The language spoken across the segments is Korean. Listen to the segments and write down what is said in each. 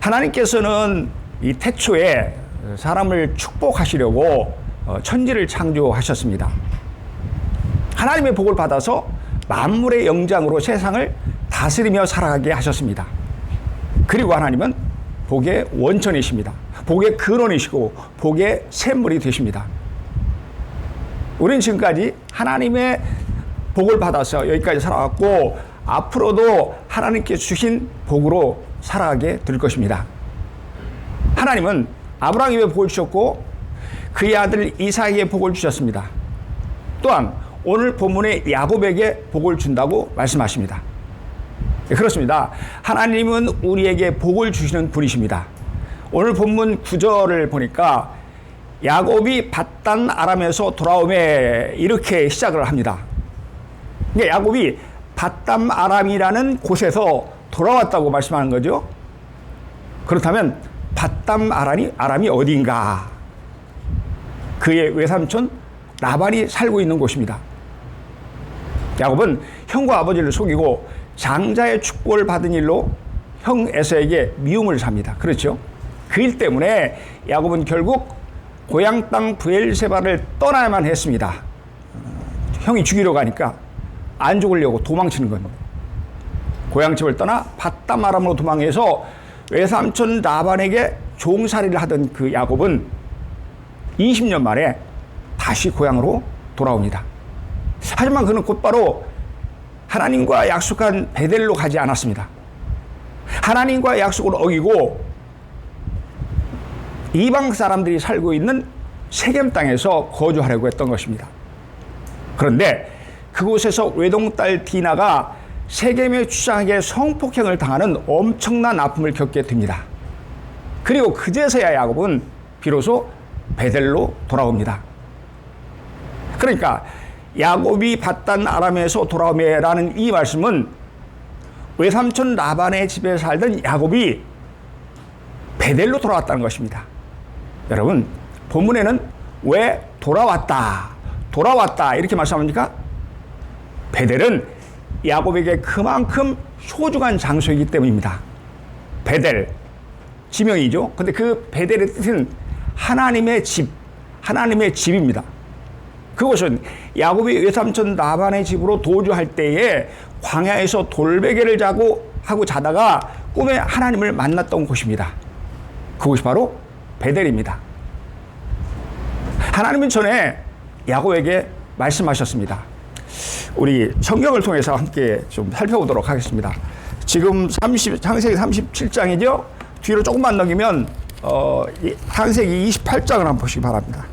하나님께서는 이 태초에 사람을 축복하시려고 천지를 창조하셨습니다. 하나님의 복을 받아서 만물의 영장으로 세상을 다스리며 살아가게 하셨습니다. 그리고 하나님은 복의 원천이십니다. 복의 근원이시고 복의 샘물이 되십니다. 우리는 지금까지 하나님의 복을 받아서 여기까지 살아왔고 앞으로도 하나님께 주신 복으로 살아가게 될 것입니다. 하나님은 아브라함에게 복을 주셨고 그의 아들 이삭에게 복을 주셨습니다. 또한 오늘 본문의 야곱에게 복을 준다고 말씀하십니다. 네, 그렇습니다. 하나님은 우리에게 복을 주시는 분이십니다. 오늘 본문 9절을 보니까 야곱이 밧단 아람에서 돌아오매 이렇게 시작을 합니다. 그러니까 야곱이 밧단 아람이라는 곳에서 돌아왔다고 말씀하는 거죠. 그렇다면 밧단 아람이 어디인가? 그의 외삼촌 라반이 살고 있는 곳입니다. 야곱은 형과 아버지를 속이고 장자의 축복을 받은 일로 형 에서에게 미움을 삽니다. 그렇죠? 그 일 때문에 야곱은 결국 고향 땅 브엘세바를 떠나야만 했습니다. 형이 죽이러 가니까 안 죽으려고 도망치는 겁니다. 고향집을 떠나 밧단 아람으로 도망해서 외삼촌 라반에게 종살이를 하던 그 야곱은 20년 만에 다시 고향으로 돌아옵니다. 하지만 그는 곧바로 하나님과 약속한 베델로 가지 않았습니다. 하나님과 약속을 어기고 이방 사람들이 살고 있는 세겜 땅에서 거주하려고 했던 것입니다. 그런데 그곳에서 외동딸 디나가 세겜의 주장에게 성폭행을 당하는 엄청난 아픔을 겪게 됩니다. 그리고 그제서야 야곱은 비로소 베델로 돌아옵니다. 그러니까 야곱이 밧단 아람에서 돌아오매라는 이 말씀은 외삼촌 라반의 집에 살던 야곱이 베델로 돌아왔다는 것입니다. 여러분, 본문에는 왜 돌아왔다 이렇게 말씀합니까? 베델은 야곱에게 그만큼 소중한 장소이기 때문입니다. 베델, 지명이죠. 근데 그 베델의 뜻은 하나님의 집입니다. 그것은 야곱이 외삼촌 라반의 집으로 도주할 때에 광야에서 돌베개를 하고 자다가 꿈에 하나님을 만났던 곳입니다. 그곳이 바로 베델입니다. 하나님은 전에 야곱에게 말씀하셨습니다. 우리 성경을 통해서 함께 좀 살펴보도록 하겠습니다. 지금 창세기 37장이죠. 뒤로 조금만 넘기면 창세기 28장을 한번 보시기 바랍니다.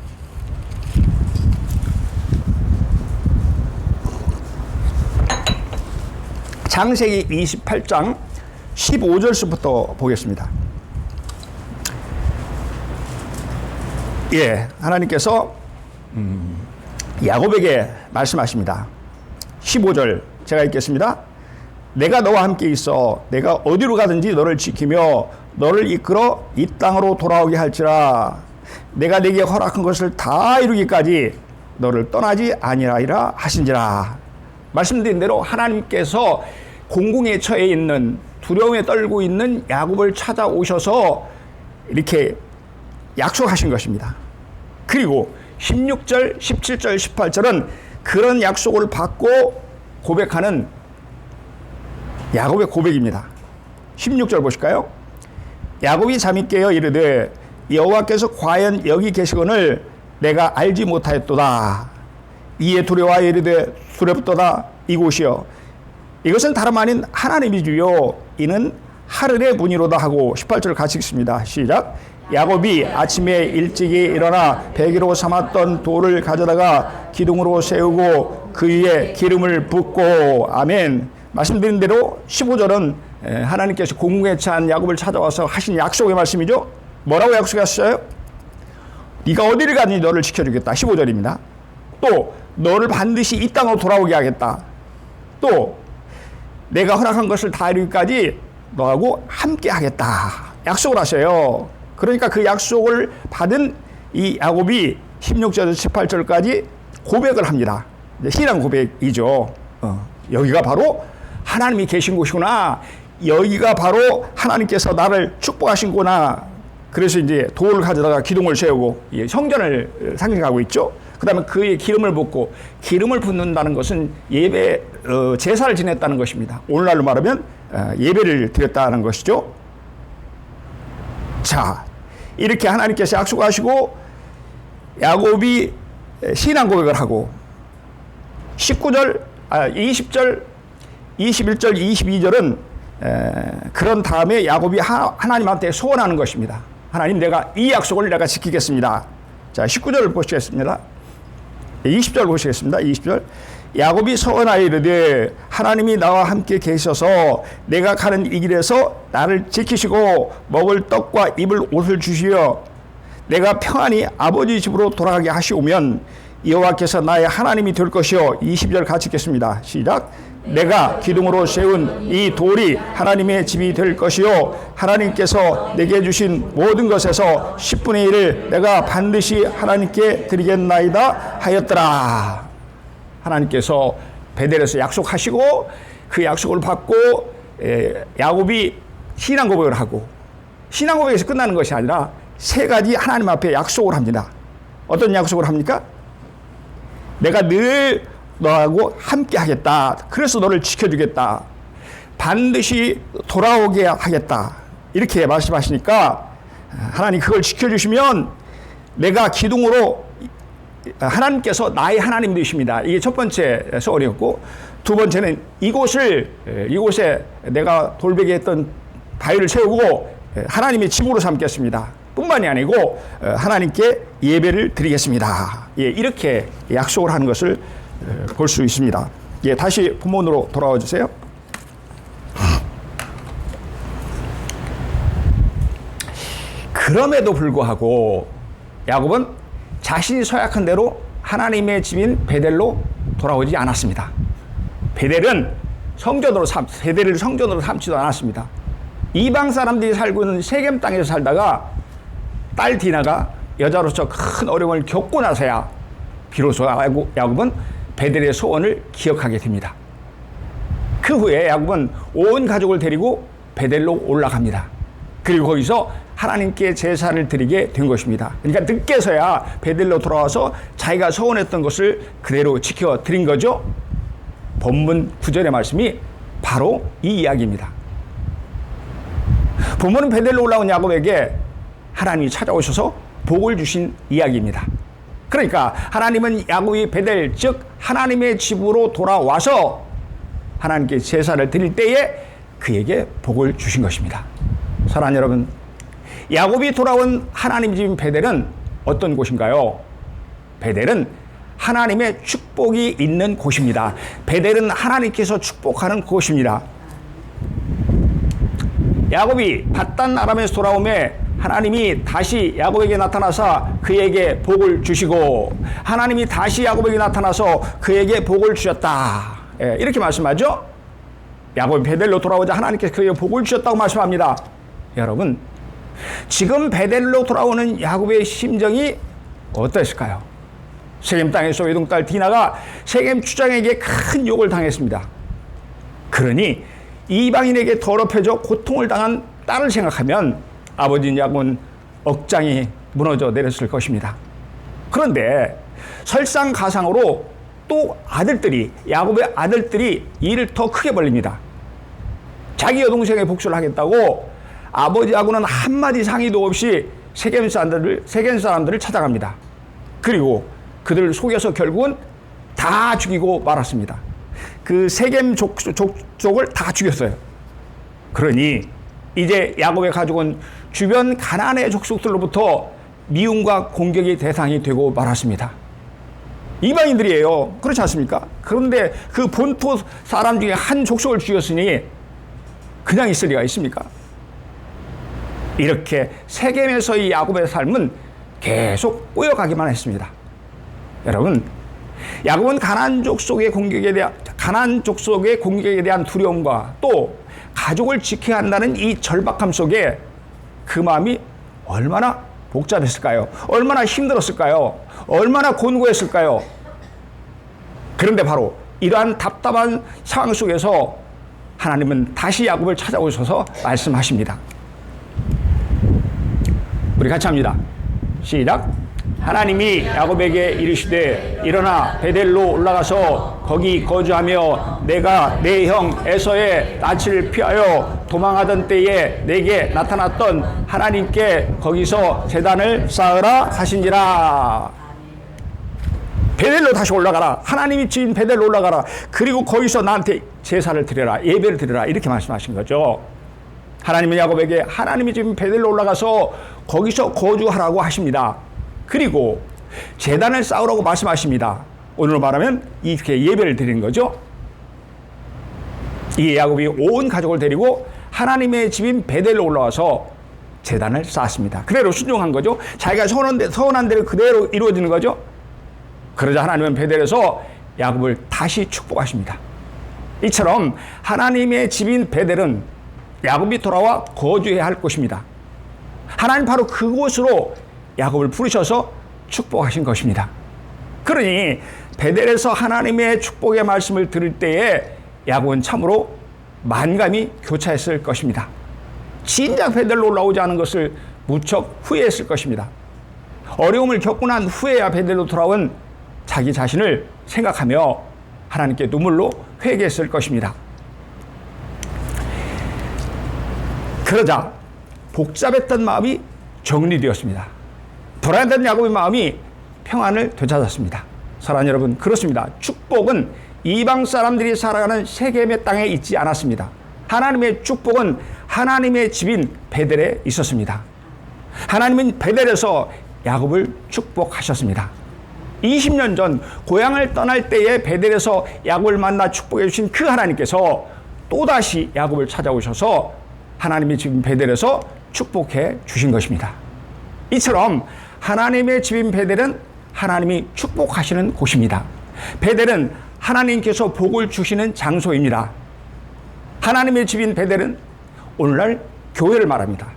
창세기 28장 15절부터 보겠습니다. 예, 하나님께서 야곱에게 말씀하십니다. 15절 제가 읽겠습니다. 내가 너와 함께 있어 내가 어디로 가든지 너를 지키며 너를 이끌어 이 땅으로 돌아오게 할지라. 내가 네게 허락한 것을 다 이루기까지 너를 떠나지 아니하리라 하신지라. 말씀드린 대로 하나님께서 공공에 처해 있는 두려움에 떨고 있는 야곱을 찾아오셔서 이렇게 약속하신 것입니다. 그리고 16절, 17절, 18절은 그런 약속을 받고 고백하는 야곱의 고백입니다. 16절 보실까요? 야곱이 잠이 깨어 이르되 여호와께서 과연 여기 계시거늘 내가 알지 못하였도다. 이에 두려워하여 이르되 두렵도다 이곳이여 이것은 다름 아닌 하나님이 주요 이는 하늘의 문이로다 하고 18절 같이 읽습니다. 시작. 야곱이 아침에 일찍이 일어나 배기로 삼았던 돌을 가져다가 기둥으로 세우고 그 위에 기름을 붓고 아멘. 말씀드린 대로 15절은 하나님께서 공공에 처한 야곱을 찾아와서 하신 약속의 말씀이죠. 뭐라고 약속하셨어요? 네가 어디를 가든지 너를 지켜주겠다. 15절입니다. 또 너를 반드시 이 땅으로 돌아오게 하겠다. 또 내가 허락한 것을 다 이루기까지 너하고 함께 하겠다. 약속을 하셔요. 그러니까 그 약속을 받은 이 야곱이 16절에서 18절까지 고백을 합니다. 신앙 고백이죠. 여기가 바로 하나님이 계신 곳이구나. 여기가 바로 하나님께서 나를 축복하신구나. 그래서 이제 돌을 가져다가 기둥을 세우고 성전을 상징하고 있죠. 그 다음에 그의 기름을 붓고, 기름을 붓는다는 것은 예배, 제사를 지냈다는 것입니다. 오늘날로 말하면 예배를 드렸다는 것이죠. 자, 이렇게 하나님께서 약속하시고 야곱이 신앙 고백을 하고 19절, 20절, 21절, 22절은 그런 다음에 야곱이 하나님한테 소원하는 것입니다. 하나님, 내가 이 약속을 내가 지키겠습니다. 자, 19절을 보시겠습니다. 20절 보시겠습니다. 20절. 야곱이 소원하여 이르되 하나님이 나와 함께 계셔서 내가 가는 이 길에서 나를 지키시고 먹을 떡과 입을 옷을 주시어 내가 평안히 아버지 집으로 돌아가게 하시오면 여호와께서 나의 하나님이 될 것이요. 20절 같이 읽겠습니다. 시작. 내가 기둥으로 세운 이 돌이 하나님의 집이 될 것이요 하나님께서 내게 주신 모든 것에서 10분의 1을 내가 반드시 하나님께 드리겠나이다 하였더라. 하나님께서 베델에서 약속하시고 그 약속을 받고 야곱이 신앙 고백을 하고, 신앙 고백에서 끝나는 것이 아니라 세 가지 하나님 앞에 약속을 합니다. 어떤 약속을 합니까? 내가 늘 너하고 함께 하겠다. 그래서 너를 지켜주겠다. 반드시 돌아오게 하겠다. 이렇게 말씀하시니까 하나님 그걸 지켜주시면 내가 기둥으로, 하나님께서 나의 하나님 되십니다. 이게 첫 번째 소원이었고, 두 번째는 이곳에 내가 돌베개 했던 바위를 세우고 하나님의 집으로 삼겠습니다. 뿐만이 아니고 하나님께 예배를 드리겠습니다. 이렇게 약속을 하는 것을 볼 수 있습니다. 다시 본문으로 돌아와 주세요. 그럼에도 불구하고 야곱은 자신이 서약한 대로 하나님의 집인 베델로 돌아오지 않았습니다. 베델을 성전으로 삼지도 않았습니다. 이방 사람들이 살고 있는 세겜 땅에서 살다가 딸 디나가 여자로서 큰 어려움을 겪고 나서야 비로소 야곱은 베델의 소원을 기억하게 됩니다. 그 후에 야곱은 온 가족을 데리고 베델로 올라갑니다. 그리고 거기서 하나님께 제사를 드리게 된 것입니다. 그러니까 늦게서야 베델로 돌아와서 자기가 소원했던 것을 그대로 지켜드린 거죠. 본문 9절의 말씀이 바로 이 이야기입니다. 본문은 베델로 올라온 야곱에게 하나님이 찾아오셔서 복을 주신 이야기입니다. 그러니까 하나님은 야곱이 베델, 즉 하나님의 집으로 돌아와서 하나님께 제사를 드릴 때에 그에게 복을 주신 것입니다. 사랑하는 여러분, 야곱이 돌아온 하나님 집인 베델은 어떤 곳인가요? 베델은 하나님의 축복이 있는 곳입니다. 베델은 하나님께서 축복하는 곳입니다. 야곱이 밧단 아람에서 돌아오매 하나님이 다시 야곱에게 나타나서 그에게 복을 주시고, 하나님이 다시 야곱에게 나타나서 그에게 복을 주셨다. 이렇게 말씀하죠. 야곱이 베델로 돌아오자 하나님께서 그에게 복을 주셨다고 말씀합니다. 여러분, 지금 베델로 돌아오는 야곱의 심정이 어떠했을까요? 세겜 땅에서 외동딸 디나가 세겜 추장에게 큰 욕을 당했습니다. 그러니 이방인에게 더럽혀져 고통을 당한 딸을 생각하면 아버지 야곱은 억장이 무너져 내렸을 것입니다. 그런데 설상가상으로 또 야곱의 아들들이 일을 더 크게 벌립니다. 자기 여동생의 복수를 하겠다고 아버지하고는 한마디 상의도 없이 세겜 사람들을 찾아갑니다. 그리고 그들을 속여서 결국은 다 죽이고 말았습니다. 그 세겜 족속을 다 죽였어요. 그러니 이제 야곱의 가족은 주변 가나안의 족속들로부터 미움과 공격의 대상이 되고 말았습니다. 이방인들이에요. 그렇지 않습니까? 그런데 그 본토 사람 중에 한 족속을 죽였으니 그냥 있을 리가 있습니까? 이렇게 세겜에서의 야곱의 삶은 계속 꼬여가기만 했습니다. 여러분, 야곱은 가나안 족속의 공격에 대한 두려움과 또 가족을 지켜야 한다는 이 절박함 속에 그 마음이 얼마나 복잡했을까요? 얼마나 힘들었을까요? 얼마나 곤고했을까요? 그런데 바로 이러한 답답한 상황 속에서 하나님은 다시 야곱을 찾아오셔서 말씀하십니다. 우리 같이 합니다. 시작. 하나님이 야곱에게 이르시되 일어나 베델로 올라가서 거기 거주하며 내가 내 형 에서의 낯을 피하여 도망하던 때에 내게 나타났던 하나님께 거기서 제단을 쌓으라 하신지라. 베델로 다시 올라가라. 하나님이 지은 베델로 올라가라. 그리고 거기서 나한테 제사를 드려라. 예배를 드려라. 이렇게 말씀하신 거죠. 하나님은 야곱에게 하나님이 지은 베델로 올라가서 거기서 거주하라고 하십니다. 그리고 제단을 쌓으라고 말씀하십니다. 오늘로 말하면 이렇게 예배를 드리는 거죠. 이 야곱이 온 가족을 데리고 하나님의 집인 베델로 올라와서 제단을 쌓았습니다. 그대로 순종한 거죠. 자기가 서원한 대로 그대로 이루어지는 거죠. 그러자 하나님은 베델에서 야곱을 다시 축복하십니다. 이처럼 하나님의 집인 베델은 야곱이 돌아와 거주해야 할 곳입니다. 하나님 바로 그곳으로 야곱을 부르셔서 축복하신 것입니다. 그러니 베델에서 하나님의 축복의 말씀을 들을 때에 야곱은 참으로 만감이 교차했을 것입니다. 진작 베델로 올라오지 않은 것을 무척 후회했을 것입니다. 어려움을 겪고 난 후에야 베델로 돌아온 자기 자신을 생각하며 하나님께 눈물로 회개했을 것입니다. 그러자 복잡했던 마음이 정리되었습니다. 불안했던 야곱의 마음이 평안을 되찾았습니다. 사랑하는 여러분, 그렇습니다. 축복은 이방 사람들이 살아가는 세겜의 땅에 있지 않았습니다. 하나님의 축복은 하나님의 집인 베델에 있었습니다. 하나님은 베델에서 야곱을 축복하셨습니다. 20년 전 고향을 떠날 때에 베델에서 야곱을 만나 축복해 주신 그 하나님께서 또다시 야곱을 찾아오셔서 하나님의 집인 베델에서 축복해 주신 것입니다. 이처럼 하나님의 집인 베델은 하나님이 축복하시는 곳입니다. 베델은 하나님께서 복을 주시는 장소입니다. 하나님의 집인 베델은 오늘날 교회를 말합니다.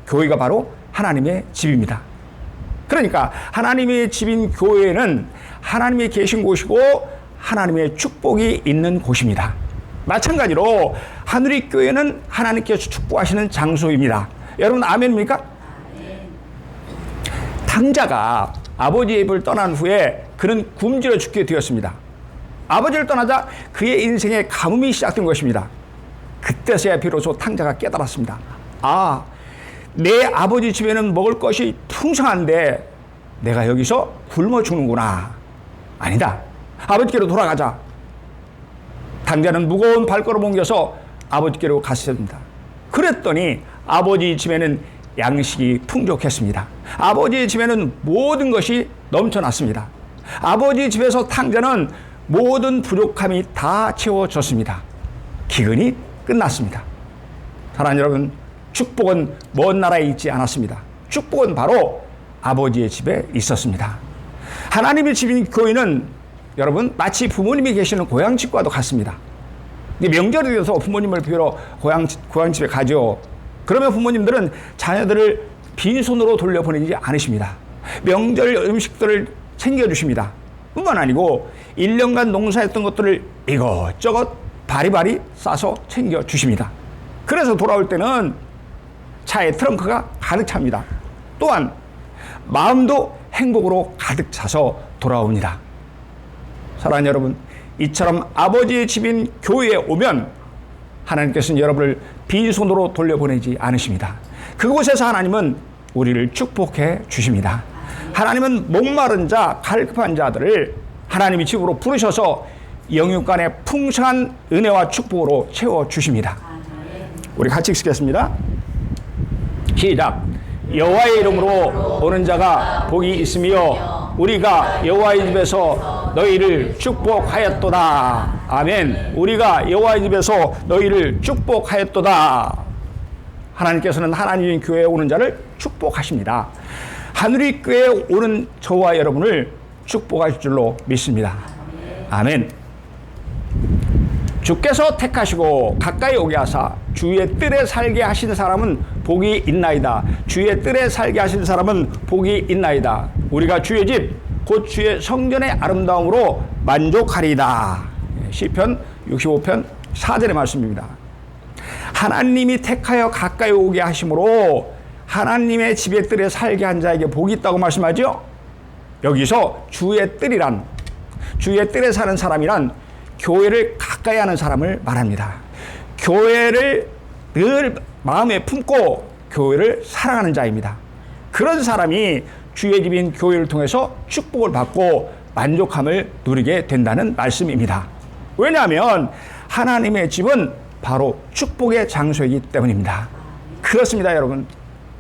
교회가 바로 하나님의 집입니다. 그러니까 하나님의 집인 교회는 하나님이 계신 곳이고 하나님의 축복이 있는 곳입니다. 마찬가지로 하누리교회는 하나님께서 축복하시는 장소입니다. 여러분 아멘입니까? 탕자가 아버지의 집을 떠난 후에 그는 굶주려 죽게 되었습니다. 아버지를 떠나자 그의 인생의 가뭄이 시작된 것입니다. 그때서야 비로소 탕자가 깨달았습니다. 아, 내 아버지 집에는 먹을 것이 풍성한데 내가 여기서 굶어 죽는구나. 아니다. 아버지께로 돌아가자. 탕자는 무거운 발걸음 옮겨서 아버지께로 갔습니다. 그랬더니 아버지 집에는 양식이 풍족했습니다. 아버지의 집에는 모든 것이 넘쳐났습니다. 아버지 집에서 탕자는 모든 부족함이 다 채워졌습니다. 기근이 끝났습니다. 사랑하는 여러분, 축복은 먼 나라에 있지 않았습니다. 축복은 바로 아버지의 집에 있었습니다. 하나님의 집인 교회는 여러분 마치 부모님이 계시는 고향집과도 같습니다. 명절이 되어서 부모님을 뵈러 고향집에 가죠. 그러면 부모님들은 자녀들을 빈손으로 돌려보내지 않으십니다. 명절 음식들을 챙겨주십니다. 뿐만 아니고 1년간 농사했던 것들을 이것저것 바리바리 싸서 챙겨주십니다. 그래서 돌아올 때는 차에 트렁크가 가득 찹니다. 또한 마음도 행복으로 가득 차서 돌아옵니다. 사랑하는 여러분, 이처럼 아버지의 집인 교회에 오면 하나님께서는 여러분을 빈손으로 돌려보내지 않으십니다. 그곳에서 하나님은 우리를 축복해 주십니다. 하나님은 목마른 자, 갈급한 자들을 하나님이 집으로 부르셔서 영육간의 풍성한 은혜와 축복으로 채워주십니다. 우리 같이 읽겠습니다. 시작. 여호와의 이름으로 오는 자가 복이 있으며 우리가 여호와의 집에서 너희를 축복하였도다. 아멘. 우리가 여호와의 집에서 너희를 축복하였도다. 하나님께서는 하나님의 교회에 오는 자를 축복하십니다. 하늘의 교회에 오는 저와 여러분을 축복하실 줄로 믿습니다. 아멘. 주께서 택하시고 가까이 오게 하사 주의 뜰에 살게 하신 사람은 복이 있나이다. 주의 뜰에 살게 하신 사람은 복이 있나이다. 우리가 주의 집 곧 주의 성전의 아름다움으로 만족하리이다. 시편 65편 4절의 말씀입니다. 하나님이 택하여 가까이 오게 하심으로 하나님의 집의 뜰에 살게 한 자에게 복이 있다고 말씀하죠. 여기서 주의 뜰이란, 주의 뜰에 사는 사람이란 교회를 가까이 하는 사람을 말합니다. 교회를 늘 마음에 품고 교회를 사랑하는 자입니다. 그런 사람이 주의 집인 교회를 통해서 축복을 받고 만족함을 누리게 된다는 말씀입니다. 왜냐하면 하나님의 집은 바로 축복의 장소이기 때문입니다. 그렇습니다, 여러분.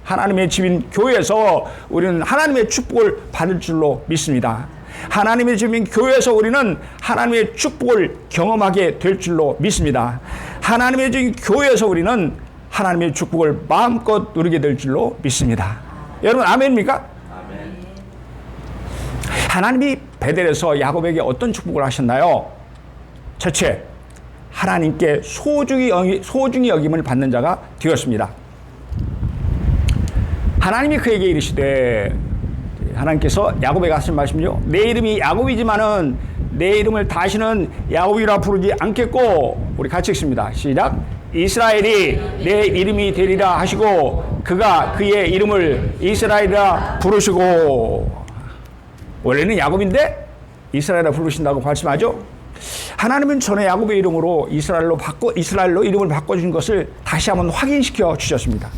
하나님의 집인 교회에서 우리는 하나님의 축복을 받을 줄로 믿습니다. 하나님의 집인 교회에서 우리는 하나님의 축복을 경험하게 될 줄로 믿습니다. 하나님의 집인 교회에서 우리는 하나님의 축복을 마음껏 누리게 될 줄로 믿습니다. 여러분, 아멘입니까? 아멘. 하나님이 베델에서 야곱에게 어떤 축복을 하셨나요? 첫째, 하나님께 소중히 여김을 받는 자가 되었습니다. 하나님이 그에게 이르시되, 하나님께서 야곱에게 하신 말씀이요, 내 이름이 야곱이지만은 내 이름을 다시는 야곱이라 부르지 않겠고, 우리 같이 읽습니다. 시작. 이스라엘이 내 이름이 되리라 하시고 그가 그의 이름을 이스라엘이라 부르시고. 원래는 야곱인데 이스라엘이라 부르신다고 말씀하죠. 하나님은 전에 야곱의 이름으로 이스라엘로 이름을 바꿔준 것을 다시 한번 확인시켜 주셨습니다.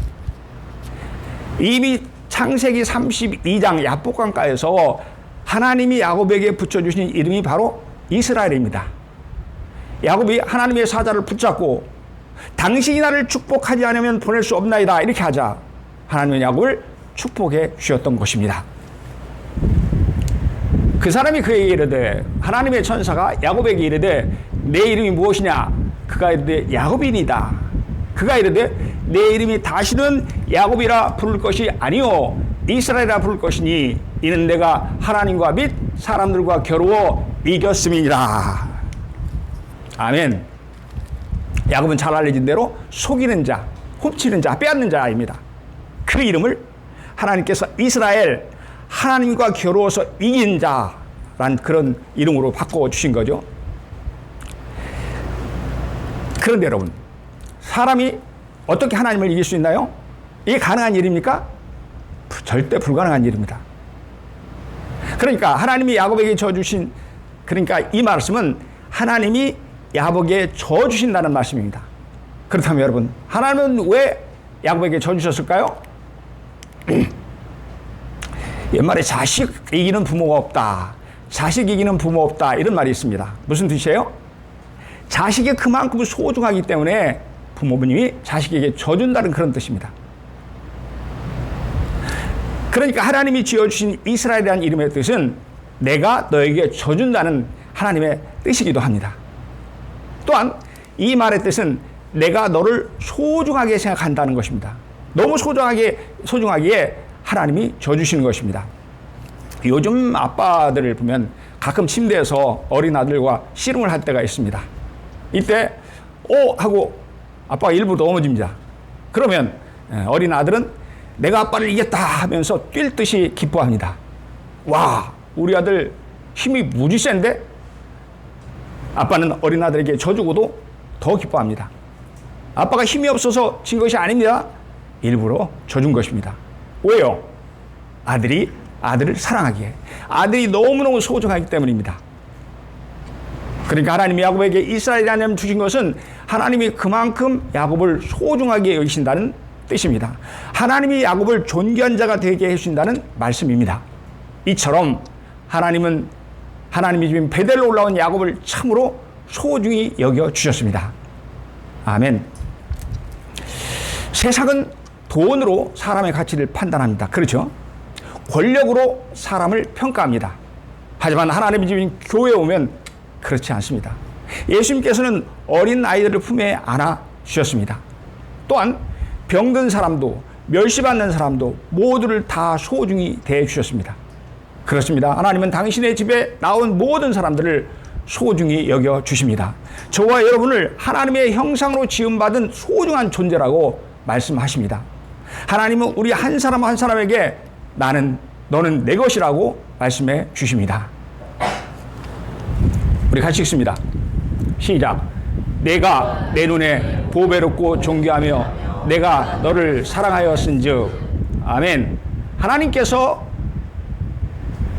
이미 창세기 32장 야복강가에서 하나님이 야곱에게 붙여주신 이름이 바로 이스라엘입니다. 야곱이 하나님의 사자를 붙잡고 당신이 나를 축복하지 않으면 보낼 수 없나이다 이렇게 하자 하나님은 야곱을 축복해 주셨던 것입니다. 그 사람이 그에게 이르되, 하나님의 천사가 야곱에게 이르되 내 이름이 무엇이냐? 그가 이르되 야곱이니이다. 그가 이르되 내 이름이 다시는 야곱이라 부를 것이 아니요 이스라엘이라 부를 것이니 이는 내가 하나님과 및 사람들과 겨루어 이겼음이니라. 아멘. 야곱은 잘 알려진 대로 속이는 자, 훔치는 자, 빼앗는 자입니다. 그 이름을 하나님께서 이스라엘, 하나님과 겨루어서 이긴 자란 그런 이름으로 바꿔주신 거죠. 그런데 여러분, 사람이 어떻게 하나님을 이길 수 있나요? 이게 가능한 일입니까? 절대 불가능한 일입니다. 그러니까 하나님이 야곱에게 져주신, 그러니까 이 말씀은 하나님이 야곱에게 져주신다는 말씀입니다. 그렇다면 여러분, 하나님은 왜 야곱에게 져주셨을까요? 옛말에 자식 이기는 부모가 없다, 자식 이기는 부모 없다 이런 말이 있습니다. 무슨 뜻이에요? 자식이 그만큼 소중하기 때문에 부모님이 자식에게 져준다는 그런 뜻입니다. 그러니까 하나님이 지어주신 이스라엘이라는 이름의 뜻은 내가 너에게 져준다는 하나님의 뜻이기도 합니다. 또한 이 말의 뜻은 내가 너를 소중하게 생각한다는 것입니다. 너무 소중하기에 하나님이 져주시는 것입니다. 요즘 아빠들을 보면 가끔 침대에서 어린 아들과 씨름을 할 때가 있습니다. 이때 하고 아빠가 일부 넘어집니다. 그러면 어린 아들은 내가 아빠를 이겼다 하면서 뛸 듯이 기뻐합니다. 와, 우리 아들 힘이 무지 센데? 아빠는 어린 아들에게 져주고도 더 기뻐합니다. 아빠가 힘이 없어서 진 것이 아닙니다. 일부러 져준 것입니다. 왜요? 아들이 아들을 사랑하기에, 아들이 너무너무 소중하기 때문입니다. 그러니까 하나님이 야곱에게 이스라엘이라는 이름을 주신 것은 하나님이 그만큼 야곱을 소중하게 여기신다는 뜻입니다. 하나님이 야곱을 존귀한 자가 되게 해주신다는 말씀입니다. 이처럼 하나님은 하나님이 지금 베델로 올라온 야곱을 참으로 소중히 여겨주셨습니다. 아멘. 세상은 돈으로 사람의 가치를 판단합니다. 그렇죠? 권력으로 사람을 평가합니다. 하지만 하나님의 집인 교회에 오면 그렇지 않습니다. 예수님께서는 어린 아이들을 품에 안아 주셨습니다. 또한 병든 사람도 멸시받는 사람도 모두를 다 소중히 대해 주셨습니다. 그렇습니다. 하나님은 당신의 집에 나온 모든 사람들을 소중히 여겨 주십니다. 저와 여러분을 하나님의 형상으로 지음받은 소중한 존재라고 말씀하십니다. 하나님은 우리 한 사람 한 사람에게 너는 내 것이라고 말씀해 주십니다. 우리 같이 읽습니다. 시작. 내가 내 눈에 보배롭고 존귀하며 내가 너를 사랑하였은즉. 아멘. 하나님께서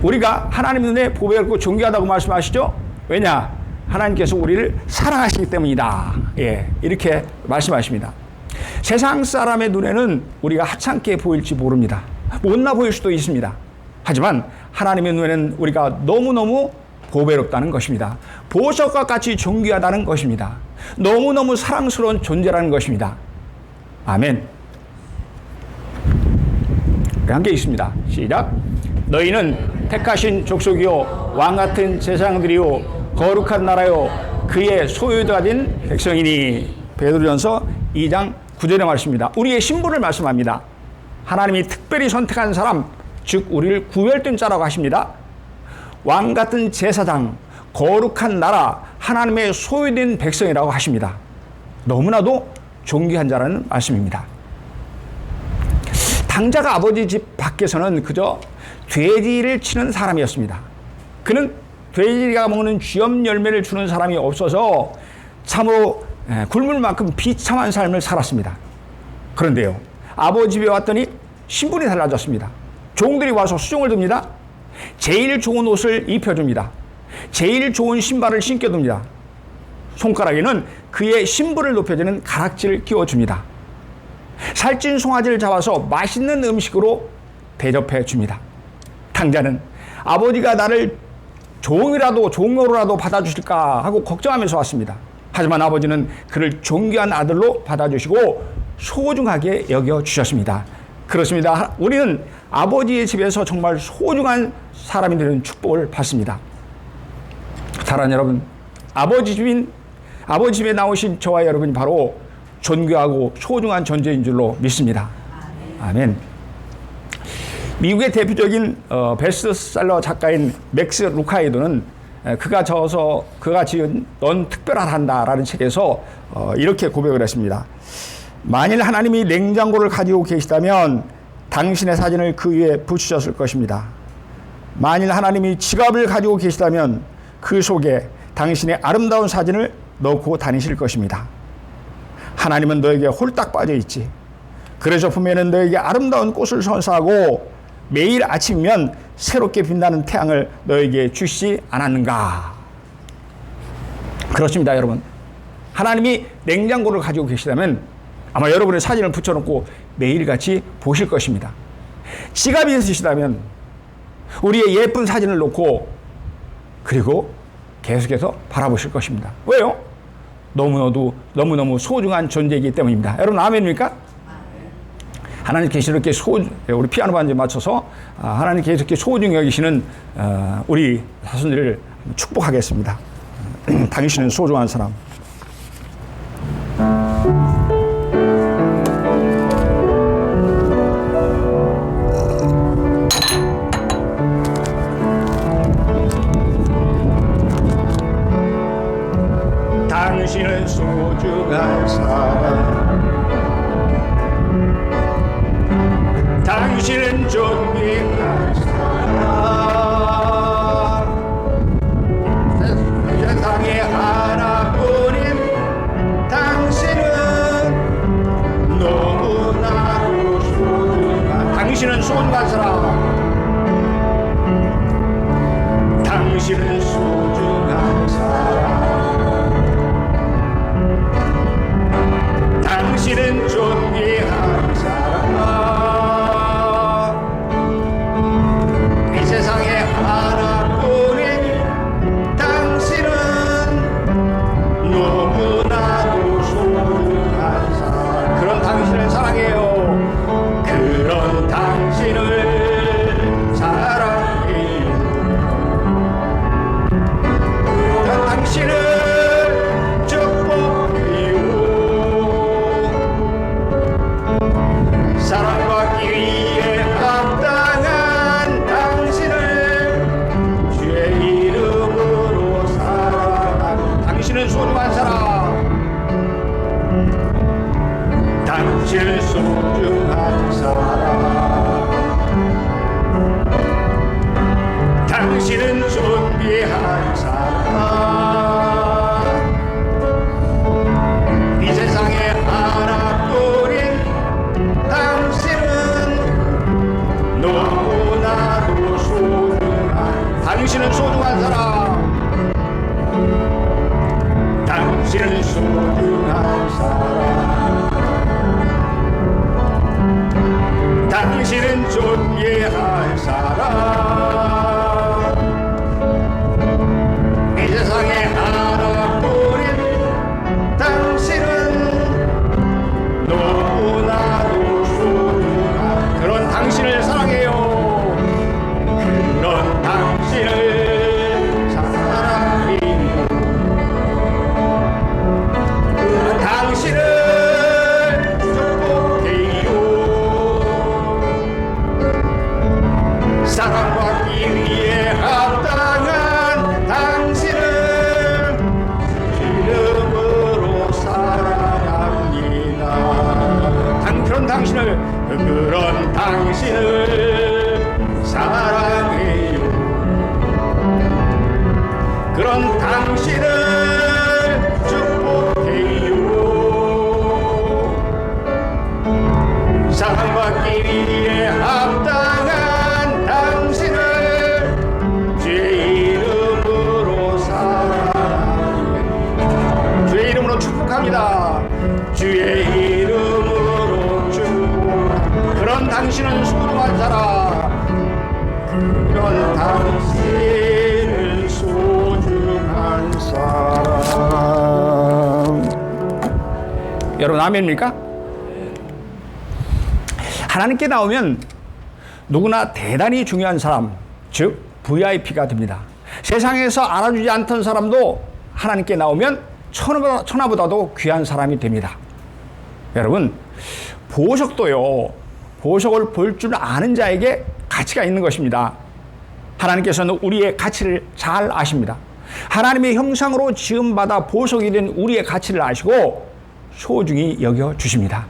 우리가 하나님 눈에 보배롭고 존귀하다고 말씀하시죠. 왜냐? 하나님께서 우리를 사랑하시기 때문이다. 예, 이렇게 말씀하십니다. 세상 사람의 눈에는 우리가 하찮게 보일지 모릅니다. 못나 보일 수도 있습니다. 하지만 하나님의 눈에는 우리가 너무너무 보배롭다는 것입니다. 보석과 같이 존귀하다는 것입니다. 너무너무 사랑스러운 존재라는 것입니다. 아멘. 한 게 있습니다. 시작. 너희는 택하신 족속이요 왕같은 제사장들이요 거룩한 나라요 그의 소유가 된 백성이니. 베드로전서 2장 9절의 말씀입니다. 우리의 신분을 말씀합니다. 하나님이 특별히 선택한 사람, 즉 우리를 구별된 자라고 하십니다. 왕같은 제사장, 거룩한 나라, 하나님의 소유된 백성이라고 하십니다. 너무나도 존귀한 자라는 말씀입니다. 당자가 아버지 집 밖에서는 그저 돼지를 치는 사람이었습니다. 그는 돼지가 먹는 쥐염 열매를 주는 사람이 없어서 참으로 굶을 만큼 비참한 삶을 살았습니다. 그런데요, 아버지 집에 왔더니 신분이 달라졌습니다. 종들이 와서 수종을 듭니다. 제일 좋은 옷을 입혀줍니다. 제일 좋은 신발을 신겨줍니다. 손가락에는 그의 신분을 높여주는 가락지를 끼워줍니다. 살찐 송아지를 잡아서 맛있는 음식으로 대접해 줍니다. 당자는 아버지가 나를 종으로라도 받아주실까 하고 걱정하면서 왔습니다. 하지만 아버지는 그를 존귀한 아들로 받아주시고 소중하게 여겨주셨습니다. 그렇습니다. 우리는 아버지의 집에서 정말 소중한 사람이 되는 축복을 받습니다. 사랑하는 여러분, 아버지 집에 나오신 저와 여러분이 바로 존귀하고 소중한 존재인 줄로 믿습니다. 아멘. 미국의 대표적인 베스트셀러 작가인 맥스 루카이도는 그가 지은 넌 특별하단다라는 책에서 이렇게 고백을 했습니다. 만일 하나님이 냉장고를 가지고 계시다면 당신의 사진을 그 위에 붙이셨을 것입니다. 만일 하나님이 지갑을 가지고 계시다면 그 속에 당신의 아름다운 사진을 넣고 다니실 것입니다. 하나님은 너에게 홀딱 빠져 있지. 그래서 품에는 너에게 아름다운 꽃을 선사하고 매일 아침이면 새롭게 빛나는 태양을 너에게 주시지 않았는가. 그렇습니다, 여러분. 하나님이 냉장고를 가지고 계시다면 아마 여러분의 사진을 붙여놓고 매일같이 보실 것입니다. 지갑이 있으시다면 우리의 예쁜 사진을 놓고 그리고 계속해서 바라보실 것입니다. 왜요? 너무너무 소중한 존재이기 때문입니다. 여러분 아멘입니까? 하나님께서 이렇게 우리 피아노 반주에 맞춰서 하나님께서 이렇게 소중히 여기시는 우리 자손들을 축복하겠습니다. 당신은 소중한 사람. 당신은 소중한 사람. 당신은 존귀한 사람. 세상에 하나뿐인 당신은 너무나도 소중한. 당신은 소중한 사람. 당신은 소중한 사람. 당신은 존귀한 사람. 이 세상에 하나뿐인 당신은 너무나도 소중한 사람. 그런 당신을 사랑해요. 그런 당신을 당신은 존귀한 사람 이 세상에 하나뿐인 당신은 너무나도 소중한 그런 당신을 사랑해요. 그런 당신을 사랑해요. 당신을 사랑받기 위해 합당한 당신을 이름으로 사랑합니다. 그런 당신을 사랑해요. 그런 당신을 축복해요. 사랑받기 위해 합당한 축복합니다. 주의 이름으로 축복. 그런 당신은 소중한 사람. 그런 당신은 소중한 사람. 여러분 아멘입니까? 하나님께 나오면 누구나 대단히 중요한 사람, 즉 VIP가 됩니다. 세상에서 알아주지 않던 사람도 하나님께 나오면 천하보다도 귀한 사람이 됩니다. 여러분, 보석도요, 보석을 볼 줄 아는 자에게 가치가 있는 것입니다. 하나님께서는 우리의 가치를 잘 아십니다. 하나님의 형상으로 지음받아 보석이 된 우리의 가치를 아시고 소중히 여겨주십니다.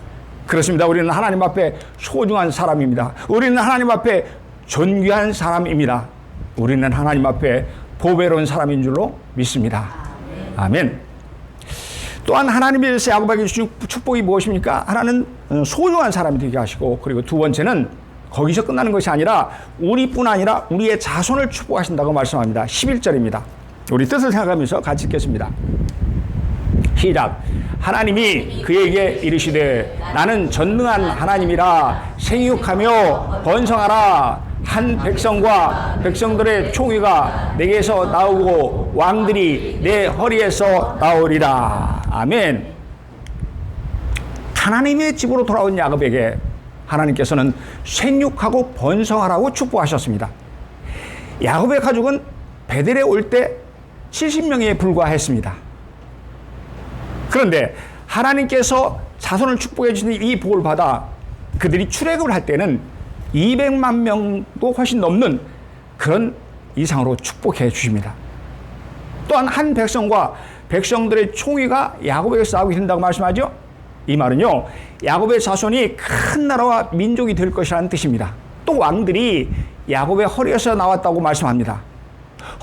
그렇습니다. 우리는 하나님 앞에 소중한 사람입니다. 우리는 하나님 앞에 존귀한 사람입니다. 우리는 하나님 앞에 보배로운 사람인 줄로 믿습니다. 아멘. 또한 하나님께서 야곱에게 주신 축복이 무엇입니까? 하나는 소중한 사람이 되게 하시고, 그리고 두 번째는 거기서 끝나는 것이 아니라 우리뿐 아니라 우리의 자손을 축복하신다고 말씀합니다. 11절입니다. 우리 뜻을 생각하면서 같이 읽겠습니다. 시작. 하나님이 그에게 이르시되 나는 전능한 하나님이라 생육하며 번성하라. 한 백성과 백성들의 총회가 내게서 나오고 왕들이 내 허리에서 나오리라. 아멘. 하나님의 집으로 돌아온 야곱에게 하나님께서는 생육하고 번성하라고 축복하셨습니다. 야곱의 가족은 베델에 올 때 70명에 불과했습니다. 그런데 하나님께서 자손을 축복해 주신 이 복을 받아 그들이 출애굽을 할 때는 200만 명도 훨씬 넘는 그런 이상으로 축복해 주십니다. 또한 한 백성과 백성들의 총위가 야곱에게 싸우게 된다고 말씀하죠. 이 말은요, 야곱의 자손이 큰 나라와 민족이 될 것이라는 뜻입니다. 또 왕들이 야곱의 허리에서 나왔다고 말씀합니다.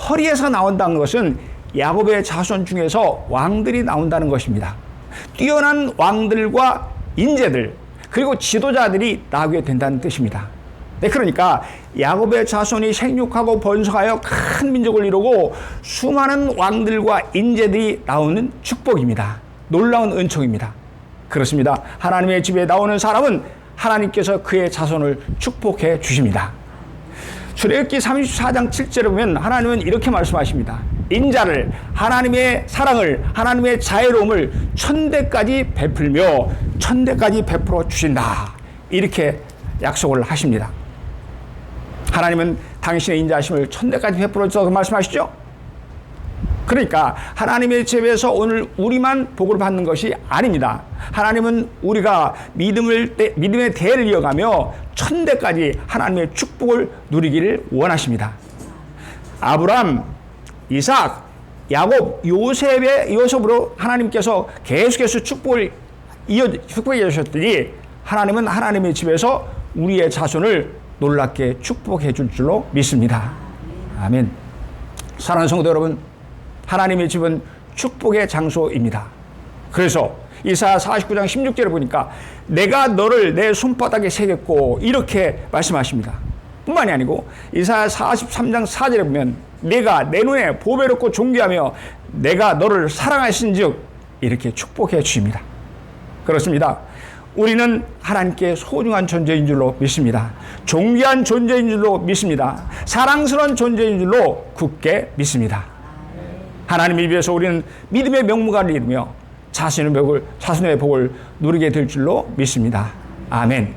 허리에서 나온다는 것은 야곱의 자손 중에서 왕들이 나온다는 것입니다. 뛰어난 왕들과 인재들, 그리고 지도자들이 나오게 된다는 뜻입니다. 네, 그러니까 야곱의 자손이 생육하고 번성하여 큰 민족을 이루고 수많은 왕들과 인재들이 나오는 축복입니다. 놀라운 은총입니다. 그렇습니다. 하나님의 집에 나오는 사람은 하나님께서 그의 자손을 축복해 주십니다. 출애굽기 34장 7절에 보면 하나님은 이렇게 말씀하십니다. 인자를, 하나님의 사랑을, 하나님의 자애로움을 천대까지 베풀며 천대까지 베풀어 주신다. 이렇게 약속을 하십니다. 하나님은 당신의 인자하심을 천대까지 베풀어 주셔서 말씀하시죠. 그러니까 하나님의 집에서 오늘 우리만 복을 받는 것이 아닙니다. 하나님은 우리가 믿음의 대를 이어가며 천대까지 하나님의 축복을 누리기를 원하십니다. 아브람, 이삭, 야곱, 요셉으로 하나님께서 계속해서 축복해 주셨더니 하나님은 하나님의 집에서 우리의 자손을 놀랍게 축복해 줄 줄로 믿습니다. 아멘. 사랑하는 성도 여러분, 하나님의 집은 축복의 장소입니다. 그래서 이사야 49장 16절에 보니까 내가 너를 내 손바닥에 새겼고 이렇게 말씀하십니다. 뿐만이 아니고 이사야 43장 4절에 보면 내가 내 눈에 보배롭고 존귀하며 내가 너를 사랑하신즉 이렇게 축복해 주십니다. 그렇습니다. 우리는 하나님께 소중한 존재인 줄로 믿습니다. 존귀한 존재인 줄로 믿습니다. 사랑스러운 존재인 줄로 굳게 믿습니다. 하나님 입에서 우리는 믿음의 명무가를 이루며 자신의 복을 누리게 될 줄로 믿습니다. 아멘.